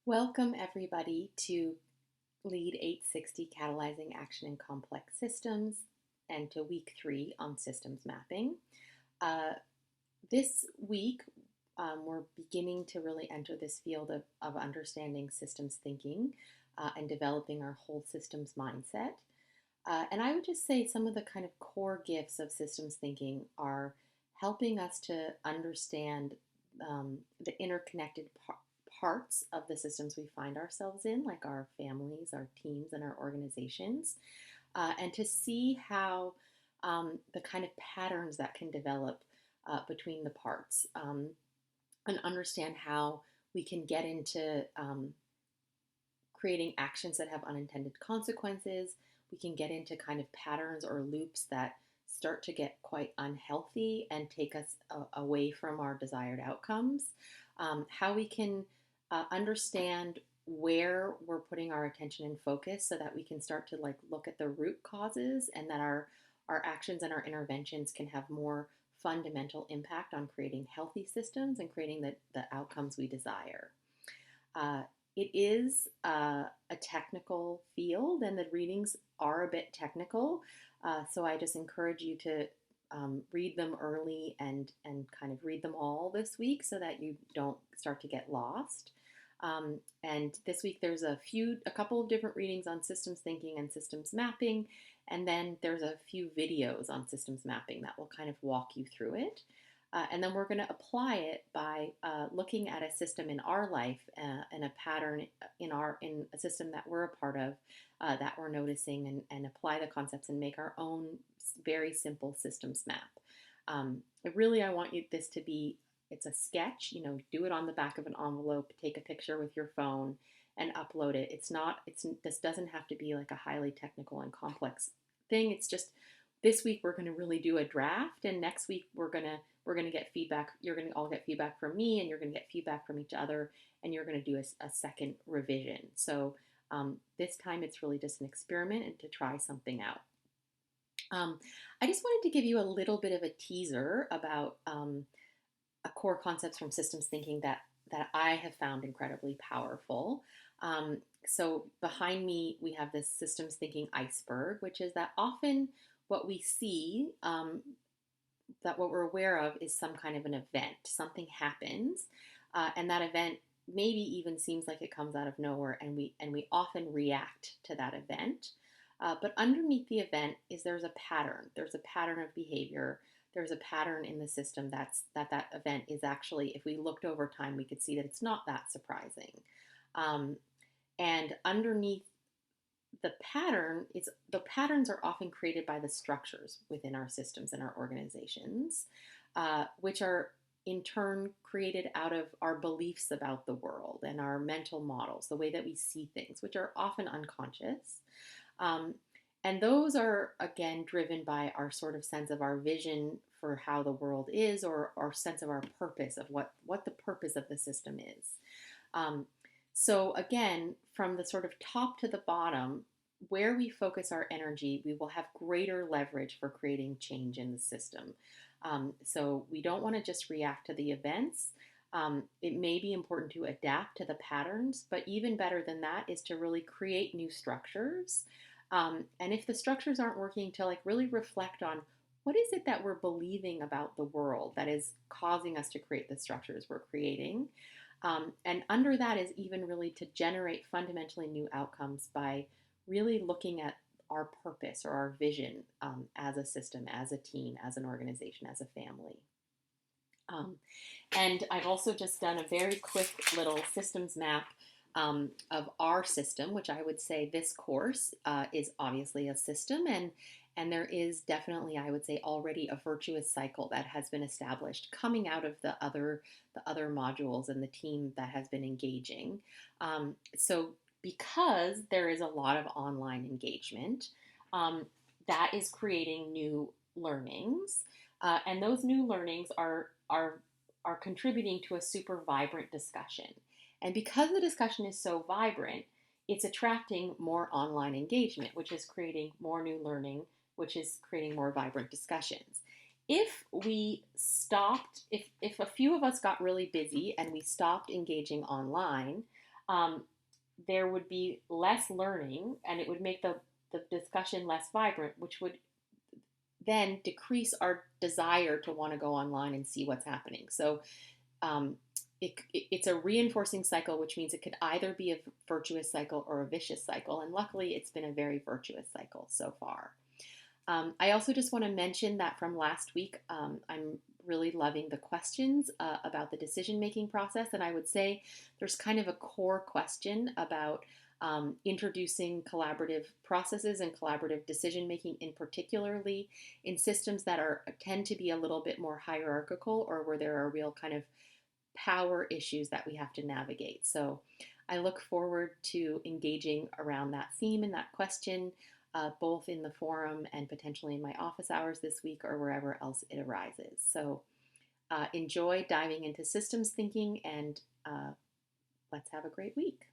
Welcome, everybody, to LEAD 860 Catalyzing Action in Complex Systems and to week 3 on systems mapping. This week, we're beginning to really enter this field of understanding systems thinking and developing our whole systems mindset. And I would just say some of the kind of core gifts of systems thinking are helping us to understand the interconnected parts of the systems we find ourselves in, like our families, our teams, and our organizations, and to see how the kind of patterns that can develop between the parts, and understand how we can get into creating actions that have unintended consequences. We can get into kind of patterns or loops that start to get quite unhealthy and take us away from our desired outcomes. How we can understand where we're putting our attention and focus so that we can start to look at the root causes, and that our actions and our interventions can have more fundamental impact on creating healthy systems and creating the outcomes we desire. It is a technical field, and the readings are a bit technical, so I just encourage you to read them early and kind of read them all this week so that you don't start to get lost. And this week there's a couple of different readings on systems thinking and systems mapping, and then there's a few videos on systems mapping that will kind of walk you through it. And then we're going to apply it by looking at a system in our life and a pattern in a system that we're a part of that we're noticing, and apply the concepts and make our own very simple systems map. I want this to be, it's a sketch, do it on the back of an envelope, take a picture with your phone and upload it. This doesn't have to be like a highly technical and complex thing. It's just, this week we're going to really do a draft, and next week we're going to get feedback. You're going to all get feedback from me, and you're going to get feedback from each other, and you're going to do a second revision. So this time it's really just an experiment and to try something out. I just wanted to give you a little bit of a teaser about core concepts from systems thinking that I have found incredibly powerful. So behind me, we have this systems thinking iceberg, which is that often what we see, that what we're aware of is some kind of an event. Something happens, and that event maybe even seems like it comes out of nowhere, and we often react to that event. But underneath the event there's a pattern. There's a pattern of behavior. There's a pattern in the system that event is actually, if we looked over time, we could see that it's not that surprising. And underneath the patterns are often created by the structures within our systems and our organizations, which are in turn created out of our beliefs about the world and our mental models, the way that we see things, which are often unconscious. And those are, again, driven by our sort of sense of our vision for how the world is, or our sense of our purpose, of what the purpose of the system is. So again, from the sort of top to the bottom, where we focus our energy, we will have greater leverage for creating change in the system. So we don't want to just react to the events. It may be important to adapt to the patterns, but even better than that is to really create new structures. And if the structures aren't working, to really reflect on what is it that we're believing about the world that is causing us to create the structures we're creating. And under that is even really to generate fundamentally new outcomes by really looking at our purpose or our vision as a system, as a team, as an organization, as a family. And I've also just done a very quick little systems map of our system, which I would say this course is obviously a system, and there is definitely, I would say, already a virtuous cycle that has been established coming out of the other modules and the team that has been engaging. So because there is a lot of online engagement, that is creating new learnings, and those new learnings are contributing to a super vibrant discussion. And because the discussion is so vibrant, it's attracting more online engagement, which is creating more new learning, which is creating more vibrant discussions. If we stopped, if a few of us got really busy and we stopped engaging online, um, there would be less learning and it would make the discussion less vibrant, which would then decrease our desire to want to go online and see what's happening. So um, it's a reinforcing cycle, which means it could either be a virtuous cycle or a vicious cycle. And luckily, it's been a very virtuous cycle so far. I also just want to mention that from last week, I'm really loving the questions about the decision making process. And I would say there's kind of a core question about introducing collaborative processes and collaborative decision making, in particularly in systems that are tend to be a little bit more hierarchical or where there are real kind of power issues that we have to navigate. So I look forward to engaging around that theme and that question, both in the forum and potentially in my office hours this week or wherever else it arises. So enjoy diving into systems thinking and let's have a great week.